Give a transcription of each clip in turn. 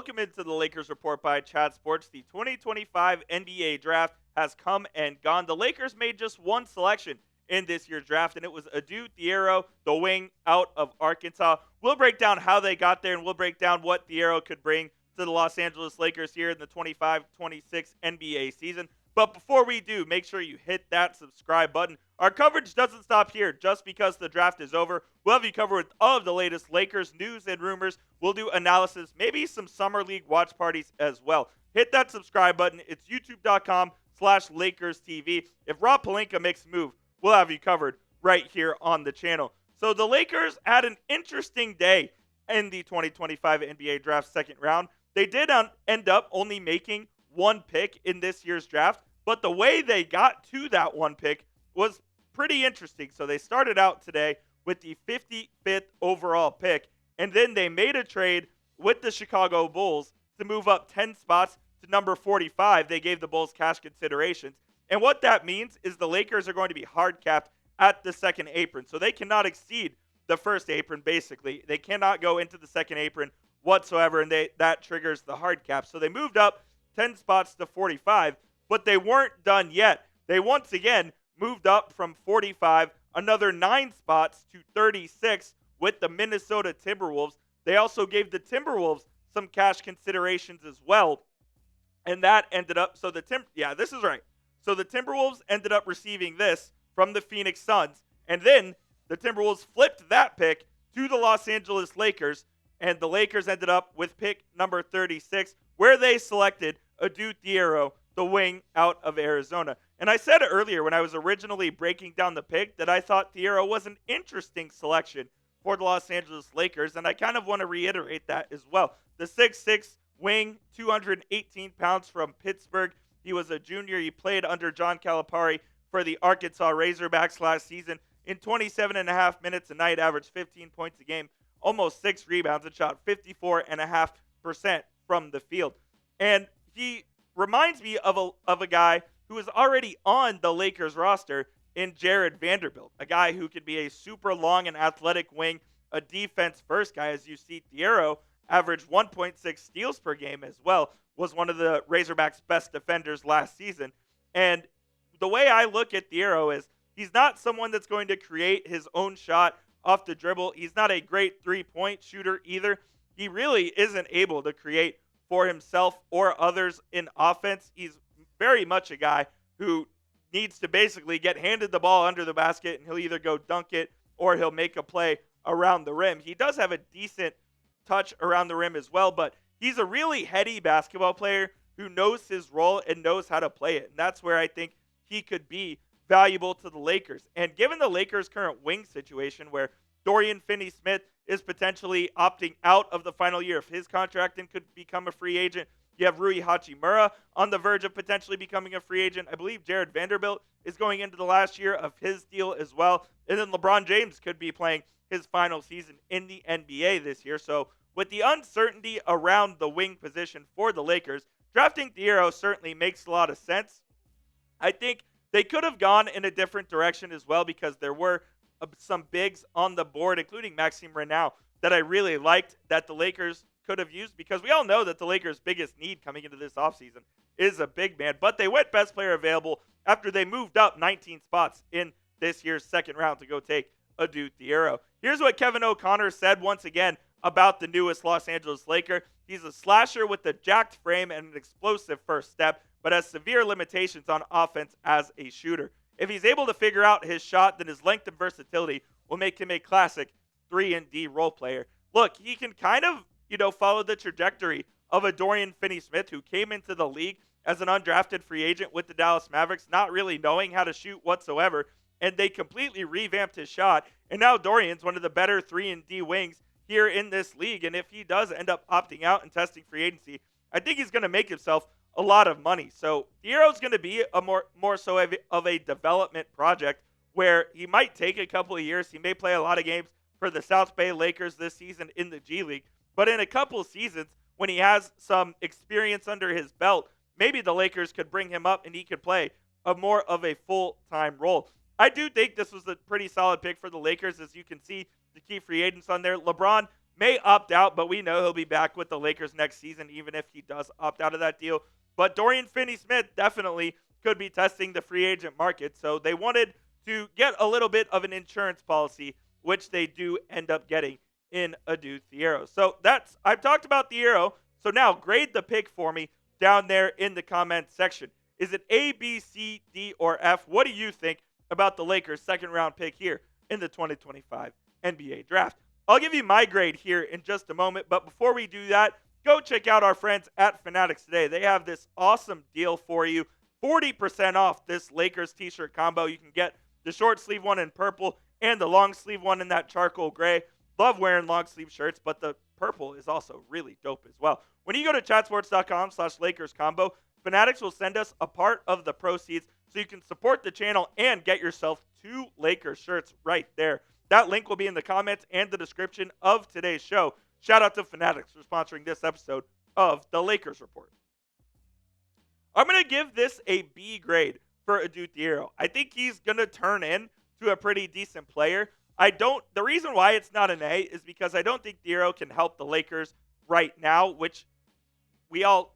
Welcome into the Lakers Report by Chat Sports. The 2025 NBA Draft has come and gone. The Lakers made just one selection in this year's draft, and it was Adou Thiero, the wing out of Arkansas. We'll break down how they got there, and we'll break down what Theiro could bring to the Los Angeles Lakers here in the 25-26 NBA season. But before we do, make sure you hit that subscribe button. Our coverage doesn't stop here just because the draft is over. We'll have you covered with all of the latest Lakers news and rumors. We'll do analysis, maybe some Summer League watch parties as well. Hit that subscribe button. It's youtube.com/LakersTV. If Rob Pelinka makes a move, we'll have you covered right here on the channel. So the Lakers had an interesting day in the 2025 NBA Draft second round. They did end up only making one pick in this year's draft, but the way they got to that one pick was pretty interesting. So they started out today with the 55th overall pick, and then they made a trade with the Chicago Bulls to move up 10 spots to number 45. They gave the Bulls cash considerations. And what that means is the Lakers are going to be hard capped at the second apron. So they cannot exceed the first apron, basically. They cannot go into the second apron whatsoever, and that triggers the hard cap. So they moved up 10 spots to 45, but they weren't done yet. They once again moved up from 45, another 9 spots to 36 with the Minnesota Timberwolves. They also gave the Timberwolves some cash considerations as well, and that ended up, so this is right. So the Timberwolves ended up receiving this from the Phoenix Suns, and then the Timberwolves flipped that pick to the Los Angeles Lakers, and the Lakers ended up with pick number 36, where they selected Adou Thiero, the wing out of Arizona. And I said earlier when I was originally breaking down the pick that I thought Theiro was an interesting selection for the Los Angeles Lakers, and I kind of want to reiterate that as well. The 6'6 wing, 218 pounds from Pittsburgh. He was a junior. He played under John Calipari for the Arkansas Razorbacks last season. In 27.5 minutes a night, averaged 15 points a game, almost 6 rebounds, and shot 54.5% from the field. And he reminds me of a guy who is already on the Lakers roster in Jared Vanderbilt, a guy who can be a super long and athletic wing, a defense-first guy. As you see, Theiro averaged 1.6 steals per game as well, was one of the Razorbacks' best defenders last season. And the way I look at Theiro is he's not someone that's going to create his own shot off the dribble. He's not a great three-point shooter either. He really isn't able to create for himself or others in offense. He's very much a guy who needs to basically get handed the ball under the basket, and he'll either go dunk it or he'll make a play around the rim. He does have a decent touch around the rim as well, but he's a really heady basketball player who knows his role and knows how to play it. And that's where I think he could be valuable to the Lakers. And given the Lakers' current wing situation where Dorian Finney-Smith is potentially opting out of the final year of his contract and could become a free agent. You have Rui Hachimura on the verge of potentially becoming a free agent. I believe Jared Vanderbilt is going into the last year of his deal as well. And then LeBron James could be playing his final season in the NBA this year. So with the uncertainty around the wing position for the Lakers, drafting Theiro certainly makes a lot of sense. I think they could have gone in a different direction as well because there were some bigs on the board, including Maxime Renau, that I really liked that the Lakers could have used, because we all know that the Lakers' biggest need coming into this offseason is a big man. But they went best player available after they moved up 19 spots in this year's second round to go take Adou Thiero. Here's what Kevin O'Connor said once again about the newest Los Angeles Laker. He's a slasher with a jacked frame and an explosive first step, but has severe limitations on offense as a shooter. If he's able to figure out his shot, then his length and versatility will make him a classic 3-and-D role player. Look, he can kind of, follow the trajectory of a Dorian Finney-Smith who came into the league as an undrafted free agent with the Dallas Mavericks, not really knowing how to shoot whatsoever, and they completely revamped his shot. And now Dorian's one of the better 3-and-D wings here in this league, and if he does end up opting out and testing free agency, I think he's going to make himself a lot of money. So Thiero's going to be a more so of a development project where he might take a couple of years. He may play a lot of games for the South Bay Lakers this season in the G League. But in a couple of seasons, when he has some experience under his belt, maybe the Lakers could bring him up and he could play a more of a full-time role. I do think this was a pretty solid pick for the Lakers. As you can see, the key free agents on there. LeBron may opt out, but we know he'll be back with the Lakers next season, even if he does opt out of that deal. But Dorian Finney-Smith definitely could be testing the free agent market. So they wanted to get a little bit of an insurance policy, which they do end up getting in Adou Thiero. So I've talked about Theiro. So now grade the pick for me down there in the comment section. Is it A, B, C, D, or F? What do you think about the Lakers' second round pick here in the 2025 NBA draft? I'll give you my grade here in just a moment, but before we do that, go check out our friends at Fanatics today. They have this awesome deal for you. 40% off this Lakers t-shirt combo. You can get the short sleeve one in purple and the long sleeve one in that charcoal gray. Love wearing long sleeve shirts, but the purple is also really dope as well. When you go to chatsports.com/Lakers combo, Fanatics will send us a part of the proceeds so you can support the channel and get yourself 2 Lakers shirts right there. That link will be in the comments and the description of today's show. Shout out to Fanatics for sponsoring this episode of the Lakers Report. I'm going to give this a B grade for Adou Thiero. I think he's going to turn into a pretty decent player. The reason why it's not an A is because I don't think Theiro can help the Lakers right now, which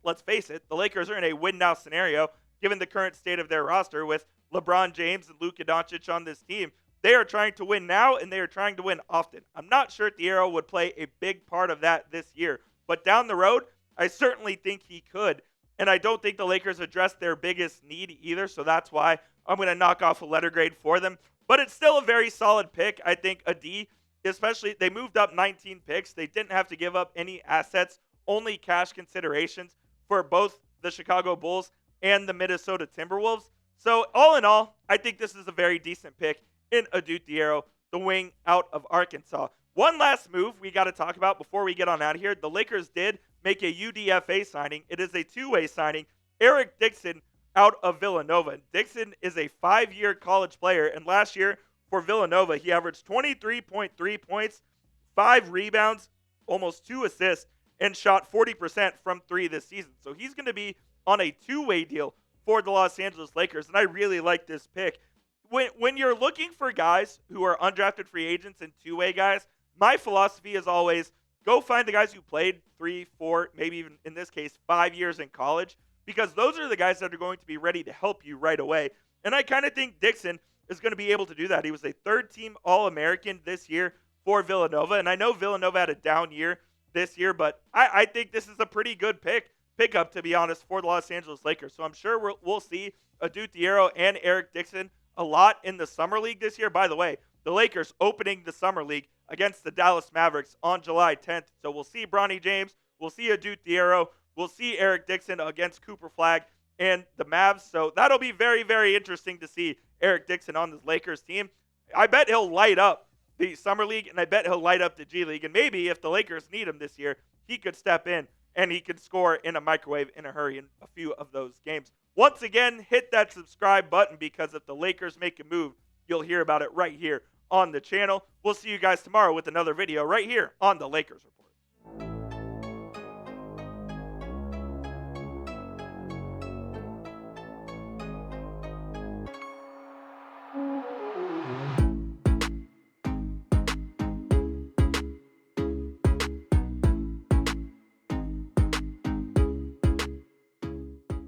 let's face it, the Lakers are in a win now scenario given the current state of their roster with LeBron James and Luka Doncic on this team. They are trying to win now, and they are trying to win often. I'm not sure Theiro would play a big part of that this year, but down the road, I certainly think he could, and I don't think the Lakers addressed their biggest need either, so that's why I'm going to knock off a letter grade for them. But it's still a very solid pick. I think a D, especially they moved up 19 picks. They didn't have to give up any assets, only cash considerations for both the Chicago Bulls and the Minnesota Timberwolves. So all in all, I think this is a very decent pick in Adou Thiero, the wing out of Arkansas. One last move we got to talk about before we get on out of here. The Lakers did make a UDFA signing. It is a two-way signing. Eric Dixon out of Villanova. Dixon is a 5-year college player, and last year for Villanova, he averaged 23.3 points, 5 rebounds, almost 2 assists, and shot 40% from 3 this season. So he's going to be on a two-way deal for the Los Angeles Lakers, and I really like this pick. When you're looking for guys who are undrafted free agents and two-way guys, my philosophy is always go find the guys who played 3, 4, maybe even in this case 5 years in college, because those are the guys that are going to be ready to help you right away. And I kind of think Dixon is going to be able to do that. He was a third-team All-American this year for Villanova, and I know Villanova had a down year this year, but I think this is a pretty good pickup, to be honest, for the Los Angeles Lakers. So I'm sure we'll see Adou Thiero and Eric Dixon a lot in the Summer League this year. By the way, the Lakers opening the Summer League against the Dallas Mavericks on July 10th. So we'll see Bronny James, we'll see Adou Thiero, we'll see Eric Dixon against Cooper Flagg and the Mavs. So that'll be very, very interesting to see Eric Dixon on this Lakers team. I bet he'll light up the Summer League, and I bet he'll light up the G League. And maybe if the Lakers need him this year, he could step in and he could score in a microwave in a hurry in a few of those games. Once again, hit that subscribe button, because if the Lakers make a move, you'll hear about it right here on the channel. We'll see you guys tomorrow with another video right here on the Lakers Report.